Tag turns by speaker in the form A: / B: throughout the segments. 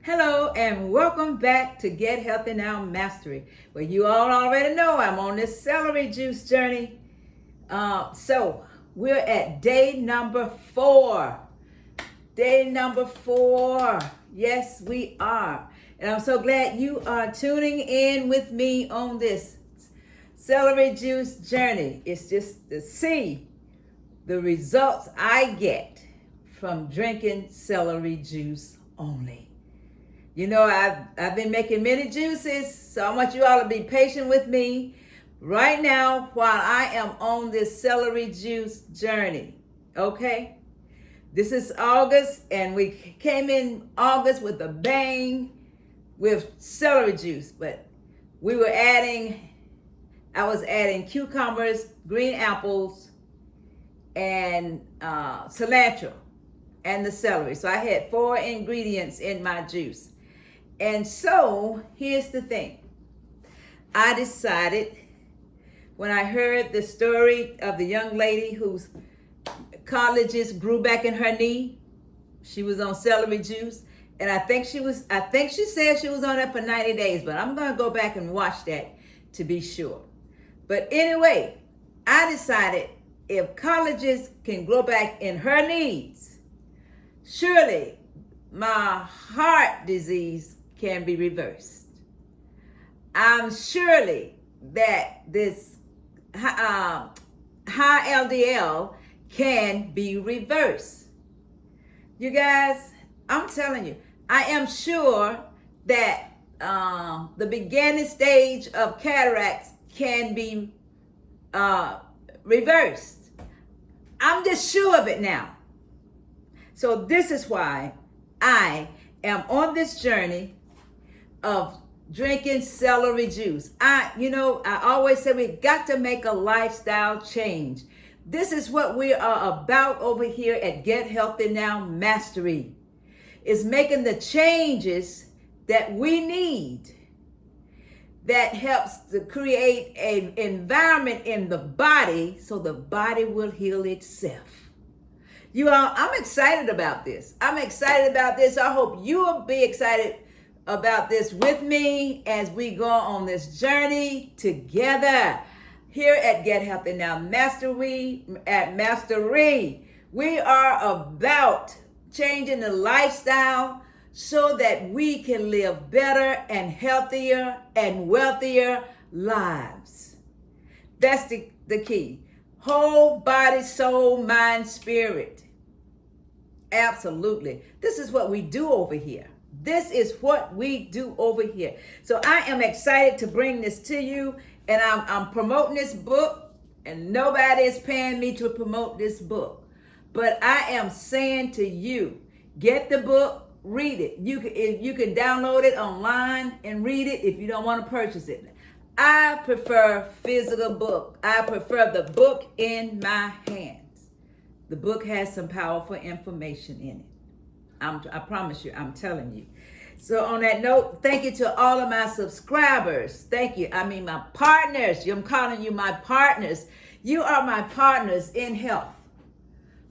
A: Hello and welcome back to Get Healthy Now Mastery, where you all already know I'm on this celery juice journey. So we're at day number 4. Day number 4. Yes, we are. And I'm so glad you are tuning in with me on this celery juice journey. It's just to see the results I get from drinking celery juice only. You know, I've been making many juices, so I want you all to be patient with me right now while I am on this celery juice journey. Okay? This is August, and we came in August with a bang with celery juice, but I was adding cucumbers, green apples, and cilantro, and the celery. So I had 4 ingredients in my juice. And so here's the thing. I decided when I heard the story of the young lady whose cartilages grew back in her knee, she was on celery juice, and I think she said she was on it for 90 days, but I'm going to go back and watch that to be sure. But anyway, I decided if cartilages can grow back in her knees, surely my heart disease can be reversed. I'm surely that this high LDL can be reversed. You guys, I'm telling you, I am sure that the beginning stage of cataracts can be reversed. I'm just sure of it now. So this is why I am on this journey of drinking celery juice. I always say we got to make a lifestyle change. This is what we are about over here at Get Healthy Now Mastery. Is making the changes that we need that helps to create an environment in the body so the body will heal itself. You all, I'm excited about this. I hope you will be excited about this with me as we go on this journey together here at Get Healthy Now Mastery. We are about changing the lifestyle so that we can live better and healthier and wealthier lives. That's the key. Whole body, soul, mind, spirit. Absolutely. This is what we do over here. So I am excited to bring this to you, and I'm promoting this book, and nobody is paying me to promote this book. But I am saying to you, get the book, read it. You can download it online and read it if you don't want to purchase it. I prefer physical book. I prefer the book in my hands. The book has some powerful information in it. I promise you, I'm telling you. So on that note, thank you to all of my subscribers. Thank you. I mean, my partners. I'm calling you my partners. You are my partners in health,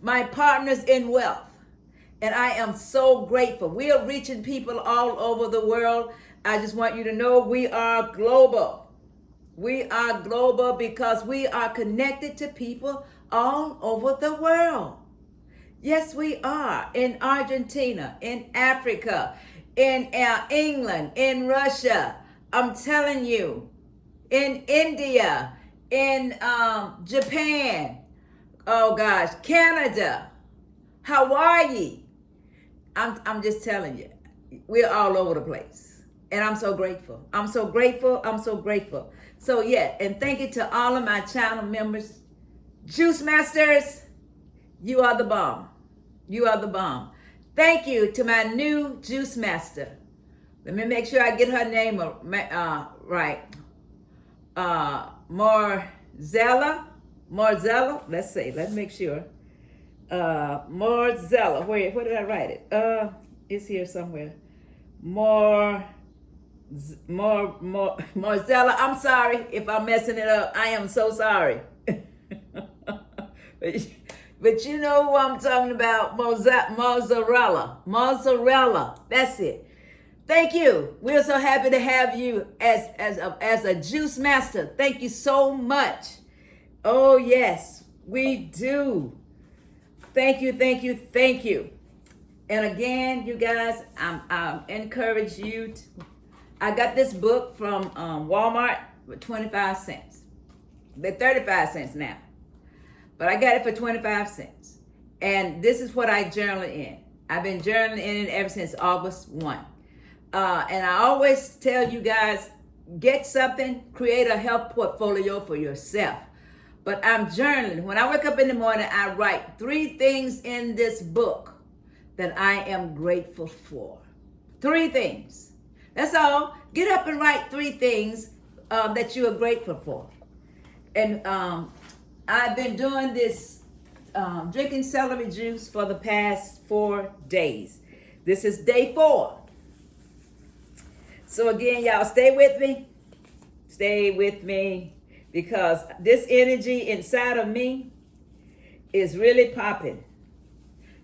A: my partners in wealth. And I am so grateful. We are reaching people all over the world. I just want you to know we are global. We are global because we are connected to people all over the world. Yes, we are. In Argentina, in Africa, in England, in Russia. I'm telling you, in India, in Japan, oh gosh, Canada, Hawaii. I'm just telling you, we're all over the place. And I'm so grateful. So yeah, and thank you to all of my channel members. Juice Masters, you are the bomb. Thank you to my new Juice Master. Let me make sure I get her name right. Morzella. Let's see. Let's make sure. Morzella. Where did I write it? It's here somewhere. Morzella. I'm sorry if I'm messing it up. I am so sorry. But you know who I'm talking about. Mozzarella. That's it. Thank you. We're so happy to have you as a juice master. Thank you so much. Oh yes, we do. Thank you, thank you, thank you. And again, you guys, I encourage you. I got this book from Walmart for 25 cents. They're 35 cents now, but I got it for 25 cents. And this is what I journal in. I've been journaling in it ever since August 1. And I always tell you guys, get something, create a health portfolio for yourself. But I'm journaling. When I wake up in the morning, I write 3 things in this book that I am grateful for. 3 things. That's all. Get up and write 3 things that you are grateful for. And I've been doing this, drinking celery juice for the past 4 days. This is day 4. So again, y'all stay with me. Stay with me, because this energy inside of me is really popping.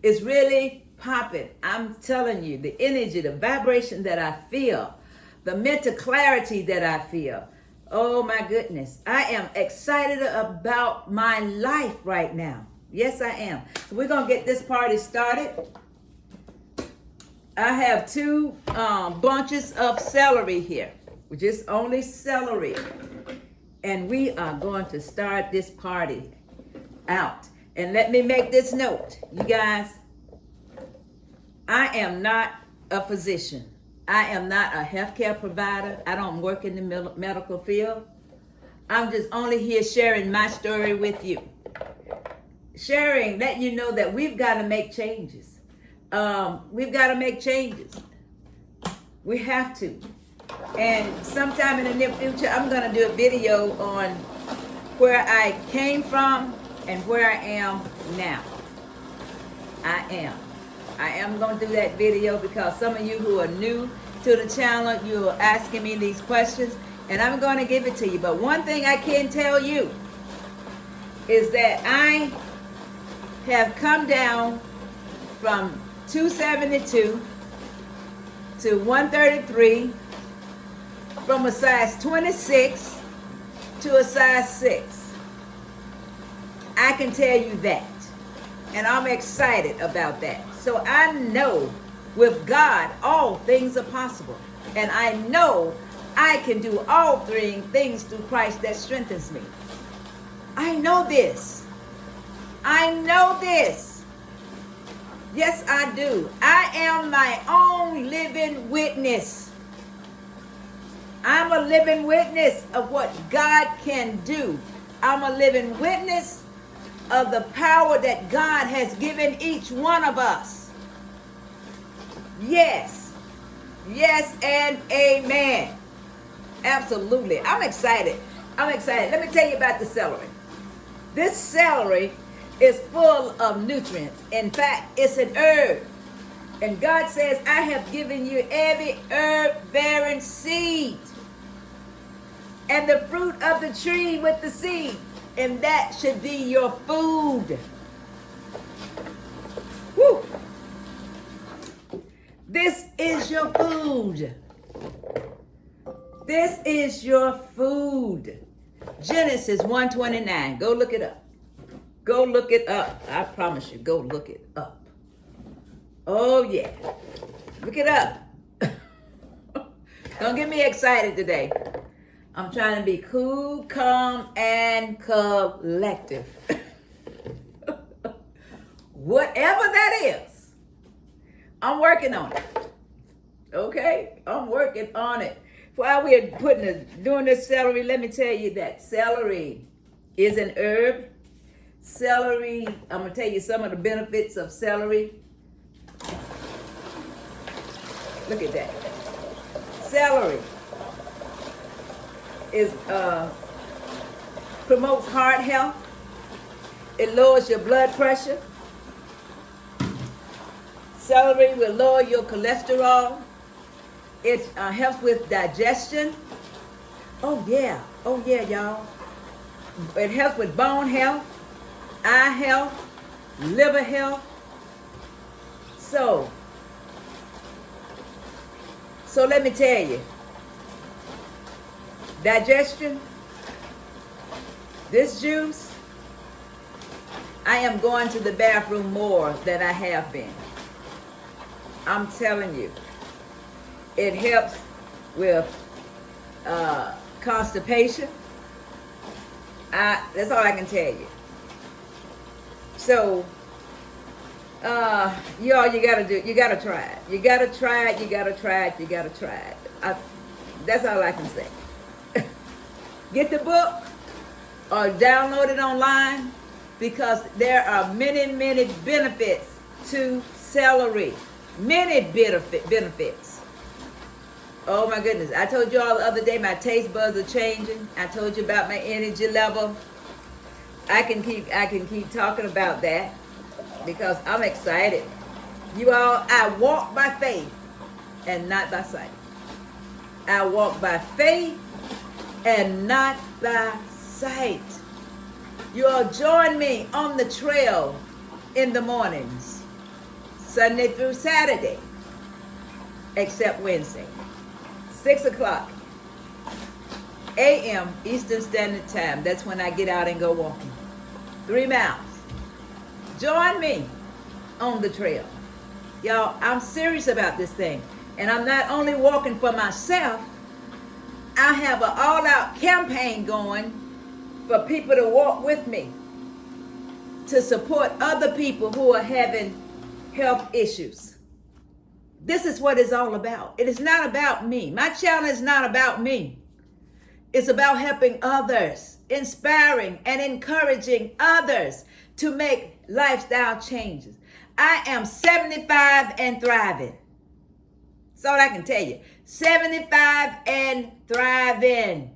A: It's really popping. I'm telling you, the energy, the vibration that I feel, the mental clarity that I feel. Oh my goodness. I am excited about my life right now. Yes, I am. So we're going to get this party started. I have 2 bunches of celery here, which is only celery. And we are going to start this party out. And let me make this note, you guys. I am not a physician. I am not a healthcare provider. I don't work in the medical field. I'm just only here sharing my story with you. Sharing, letting you know that we've got to make changes. We've got to make changes. We have to. And sometime in the near future, I'm going to do a video on where I came from and where I am now. I am going to do that video because some of you who are new to the channel, you're asking me these questions, and I'm going to give it to you. But one thing I can tell you is that I have come down from 272 to 133, from a size 26 to a size 6. I can tell you that. And I'm excited about that. So I know with God, all things are possible. And I know I can do all 3 things through Christ that strengthens me. I know this. I know this. Yes, I do. I am my own living witness. I'm a living witness of what God can do. I'm a living witness of the power that God has given each one of us. Yes. Yes and amen. Absolutely. I'm excited. Let me tell you about the celery. This celery is full of nutrients. In fact, it's an herb. And God says, I have given you every herb-bearing seed and the fruit of the tree with the seed, and that should be your food. Woo! This is your food. This is your food. Genesis 1:29. Go look it up. Go look it up. I promise you, go look it up. Oh, yeah. Look it up. Don't get me excited today. I'm trying to be cool, calm, and collective. Whatever that is, I'm working on it. Okay? I'm working on it. While we're doing this celery, let me tell you that celery is an herb. Celery, I'm going to tell you some of the benefits of celery. Look at that. Celery promotes heart health. It lowers your blood pressure. Celery will lower your cholesterol. It helps with digestion. Oh yeah, y'all. It helps with bone health, eye health, liver health. So, So let me tell you, digestion, this juice, I am going to the bathroom more than I have been. I'm telling you, it helps with constipation. That's all I can tell you. So, y'all, you gotta try it. You gotta try it. That's all I can say. Get the book or download it online, because there are many, many benefits to celery. Many benefits. Oh my goodness. I told you all the other day my taste buds are changing. I told you about my energy level. I can keep talking about that because I'm excited. You all, I walk by faith and not by sight. I walk by faith and not by sight. You all join me on the trail in the mornings, Sunday through Saturday, except Wednesday, 6 o'clock a.m. Eastern Standard Time. That's when I get out and go walking. 3 miles. Join me on the trail. Y'all, I'm serious about this thing. And I'm not only walking for myself, I have an all-out campaign going for people to walk with me to support other people who are having health issues. This is what it's all about. It is not about me. My channel is not about me. It's about helping others, inspiring and encouraging others to make lifestyle changes. I am 75 and thriving. That's all I can tell you. 75 and thriving.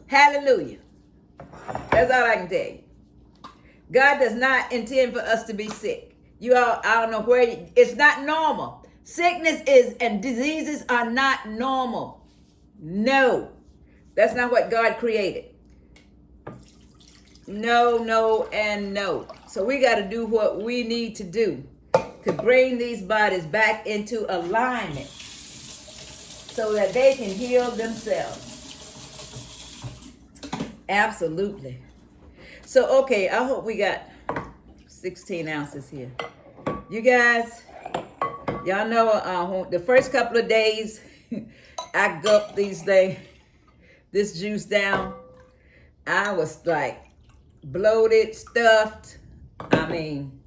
A: Hallelujah. That's all I can tell you. God does not intend for us to be sick. You all, I don't know where, it's not normal. Sickness is and diseases are not normal. No. That's not what God created. No, no, and no. So we got to do what we need to do to bring these bodies back into alignment so that they can heal themselves. Absolutely. So, okay, I hope we got 16 ounces here. You guys, y'all know the first couple of days, I gulped this juice down. I was like bloated, stuffed. I mean,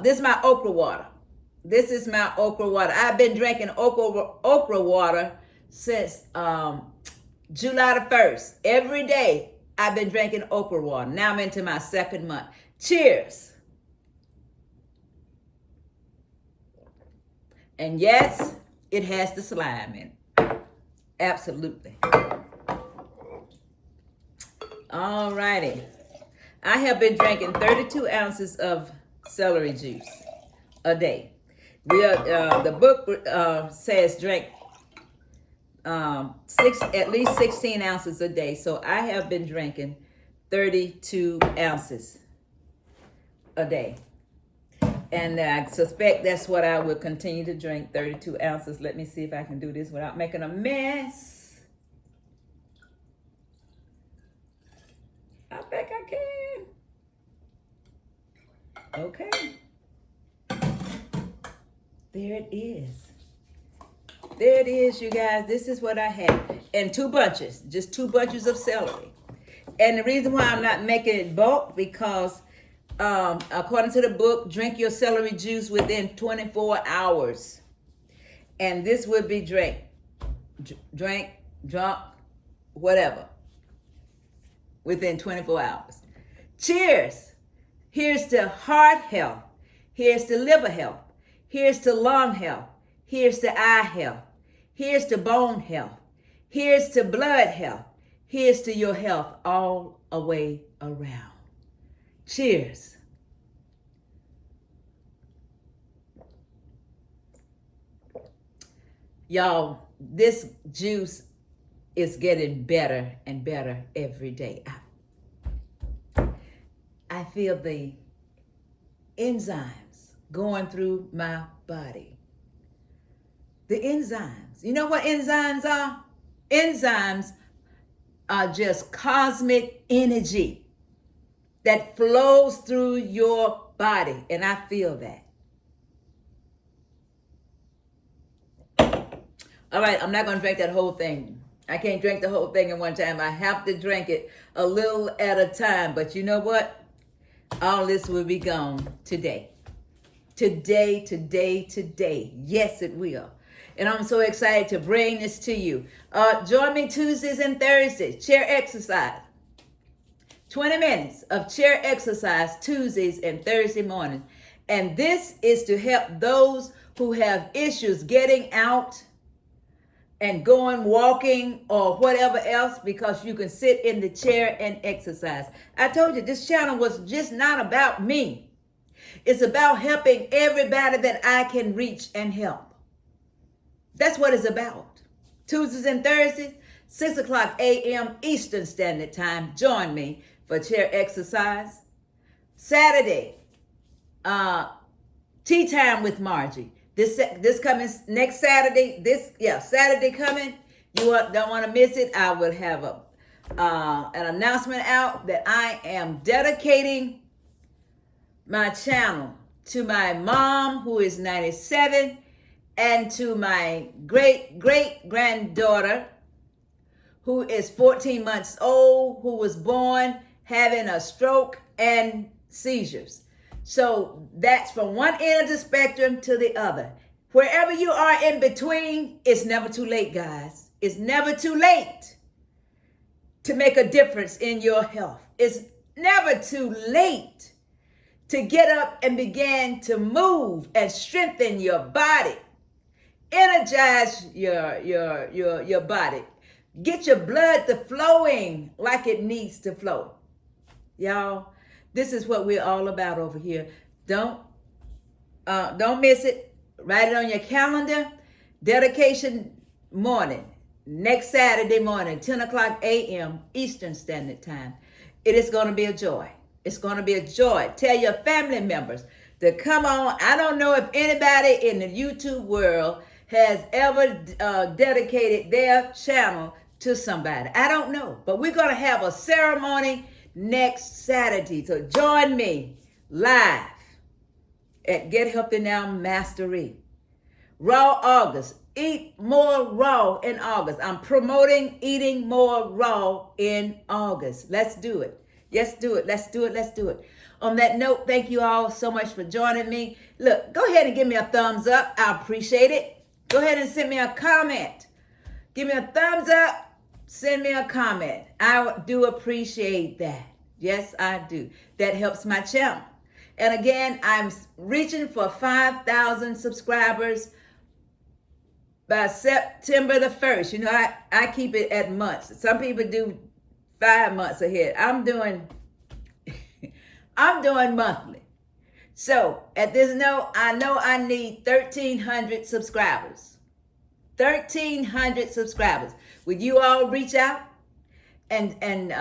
A: this is my okra water. This is my okra water. I've been drinking okra water since July the 1st. Every day I've been drinking okra water. Now I'm into my 2nd month. Cheers. And yes, it has the slime in it. Absolutely. All righty. I have been drinking 32 ounces of celery juice a day. The book says drink at least 16 ounces a day. So I have been drinking 32 ounces a day. And I suspect that's what I will continue to drink, 32 ounces. Let me see if I can do this without making a mess. I think I can. Okay. There it is. There it is, you guys. This is what I have. And 2 bunches, just 2 bunches of celery. And the reason why I'm not making it bulk, because according to the book, drink your celery juice within 24 hours. And this would be drunk, whatever, within 24 hours. Cheers. Here's to heart health. Here's to liver health. Here's to lung health. Here's to eye health. Here's to bone health. Here's to blood health. Here's to your health all the way around. Cheers. Y'all, this juice is getting better and better every day. I feel the enzymes going through my body. The enzymes. You know what enzymes are? Enzymes are just cosmic energy that flows through your body. And I feel that. All right, I'm not going to drink that whole thing. I can't drink the whole thing in one time. I have to drink it a little at a time. But you know what? All this will be gone today. Today, today, today. Yes, it will. And I'm so excited to bring this to you. Join me Tuesdays and Thursdays. Chair exercise. 20 minutes of chair exercise Tuesdays and Thursday morning. And this is to help those who have issues getting out and going walking or whatever else, because you can sit in the chair and exercise. I told you this channel was just not about me. It's about helping everybody that I can reach and help. That's what it's about. Tuesdays and Thursdays, 6 o'clock a.m. Eastern Standard Time. Join me for chair exercise. Saturday, tea time with Margie. This coming next Saturday. Saturday coming. You don't want to miss it. I will have an announcement out that I am dedicating my channel to my mom, who is 97, and to my great-great-granddaughter, who is 14 months old, who was born having a stroke and seizures. So that's from one end of the spectrum to the other. Wherever you are in between, it's never too late, guys. It's never too late to make a difference in your health. It's never too late to get up and begin to move and strengthen your body. Energize your body. Get your blood to flowing like it needs to flow. Y'all, this is what we're all about over here. Don't miss it. Write it on your calendar. Dedication morning, next Saturday morning, 10 o'clock a.m. Eastern Standard Time. It is going to be a joy. It's going to be a joy. Tell your family members to come on. I don't know if anybody in the YouTube world has ever dedicated their channel to somebody. I don't know. But we're going to have a ceremony next Saturday. So join me live at Get Healthy Now Mastery. Raw August. Eat more raw in August. I'm promoting eating more raw in August. Let's do it. Yes, do it. Let's do it. Let's do it. On that note, thank you all so much for joining me. Look, go ahead and give me a thumbs up. I appreciate it. Go ahead and send me a comment. Give me a thumbs up. Send me a comment. I do appreciate that. Yes, I do. That helps my channel. And again, I'm reaching for 5,000 subscribers by September the 1st. You know, I keep it at months. Some people do 5 months ahead. I'm doing monthly. So at this note, I know I need 1,300 subscribers. 1,300 subscribers. Would you all reach out and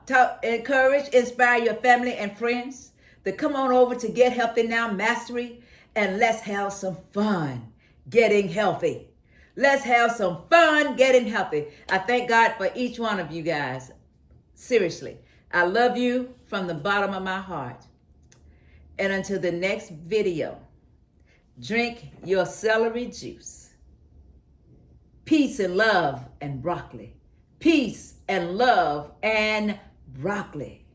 A: talk, encourage, inspire your family and friends to come on over to Get Healthy Now Mastery, and let's have some fun getting healthy. Let's have some fun getting healthy. I thank God for each one of you guys. Seriously, I love you from the bottom of my heart. And until the next video, drink your celery juice. Peace and love and broccoli. Peace and love and broccoli.